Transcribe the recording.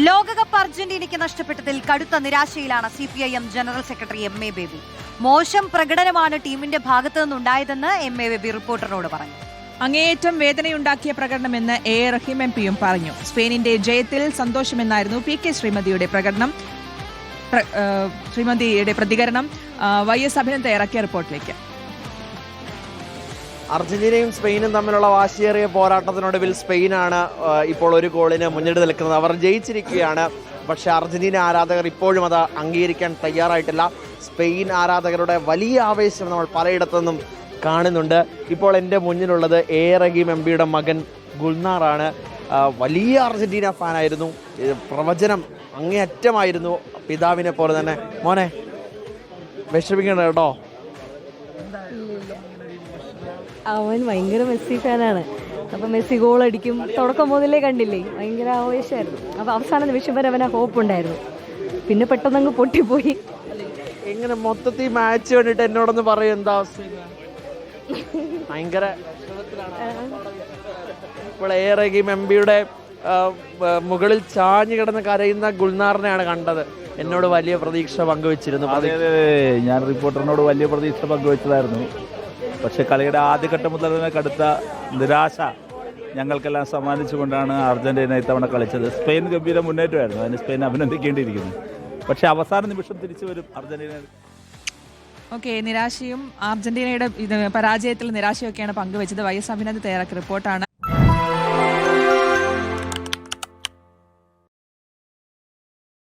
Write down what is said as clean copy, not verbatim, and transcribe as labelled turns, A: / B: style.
A: ലോകകപ്പ് അർജന്റീനയ്ക്ക് നഷ്ടപ്പെട്ടതിൽ കടുത്ത നിരാശയിലാണ് CPIM general secretary MA baby. മോശം പ്രകടനമാണ് ടീമിന്റെ ഭാഗത്തു നിന്നുണ്ടായതെന്ന് MA ബേബി റിപ്പോർട്ടറിനോട് പറഞ്ഞു.
B: അങ്ങേയറ്റം വേദനയുണ്ടാക്കിയ പ്രകടനമെന്ന് A റഹീം MP പറഞ്ഞു. സ്പെയിനിന്റെ ജയത്തിൽ സന്തോഷമെന്നായിരുന്നു PK ശ്രീമതിയുടെ പ്രതികരണം. YS അഭിനന്ദ തയ്യാറാക്കിയ റിപ്പോർട്ടിലേക്ക്.
C: അർജന്റീനയും സ്പെയിനും തമ്മിലുള്ള വാശിയേറിയ പോരാട്ടത്തിനൊടുവിൽ സ്പെയിനാണ് ഇപ്പോൾ ഒരു ഗോളിന് മുന്നിട്ട് നിൽക്കുന്നത്. അവർ ജയിച്ചിരിക്കുകയാണ്. പക്ഷേ അർജന്റീന ആരാധകർ ഇപ്പോഴും അത് അംഗീകരിക്കാൻ തയ്യാറായിട്ടില്ല. സ്പെയിൻ ആരാധകരുടെ വലിയ ആവേശം നമ്മൾ പലയിടത്തുനിന്നും കാണുന്നുണ്ട്. ഇപ്പോൾ എൻ്റെ മുന്നിലുള്ളത് A റഹീം MPയുടെ മകൻ ഗുൽനാറാണ്. വലിയ അർജന്റീന ഫാനായിരുന്നു. പ്രവചനം അങ്ങേയറ്റമായിരുന്നു. പിതാവിനെ പോലെ തന്നെ. മോനെ വിഷമിക്കണം കേട്ടോ.
D: അവൻ ഭയങ്കര മെസ്സി ഫാനാണ്. അപ്പം മെസ്സി ഗോൾ അടിക്കും തുടക്കം മുതലേ കണ്ടില്ലേ, ഭയങ്കര ആവേശമായിരുന്നു. അപ്പം അവസാന നിമിഷം വരെ അവന് ഹോപ്പ് ഉണ്ടായിരുന്നു. പിന്നെ പെട്ടെന്നങ്ങ് പൊട്ടിപ്പോയി.
C: എങ്ങനെ മൊത്തത്തിൽ മാച്ച് കണ്ടിട്ട് എന്നോടൊന്ന് പറയും എന്താ അവസ്ഥ? ഭയങ്കര ഇപ്പോൾ A റഹീം MPയുടെ മുകളിൽ ചാഞ്ഞു കിടന്ന് കരയുന്ന ഗുൽനാറിനെയാണ് കണ്ടത്. എന്നോട് വലിയ പ്രതീക്ഷ പങ്കുവച്ചിരുന്നു.
E: അതെ, ഞാൻ റിപ്പോർട്ടറിനോട് വലിയ പ്രതീക്ഷ പങ്കുവച്ചതായിരുന്നു. പക്ഷെ കളിയുടെ ആദ്യഘട്ടം മുതൽ തന്നെ കടുത്ത നിരാശ ഞങ്ങൾക്കെല്ലാം സമ്മാനിച്ചുകൊണ്ടാണ് അർജന്റീന ഇത്തവണ കളിച്ചത്. സ്പെയിൻ ഗംഭീര മുന്നേറ്റമായിരുന്നു. അതിന് സ്പെയിൻ അഭിനന്ദിക്കേണ്ടിയിരിക്കുന്നു. പക്ഷെ അവസാന നിമിഷം തിരിച്ചു വരും അർജന്റീന.
B: നിരാശയും അർജന്റീനയുടെ പരാജയത്തിൽ നിരാശയൊക്കെയാണ് പങ്കുവച്ചത്. YS അഭിനന്ദ തയ്യാറാക്കിയ റിപ്പോർട്ടാണ്.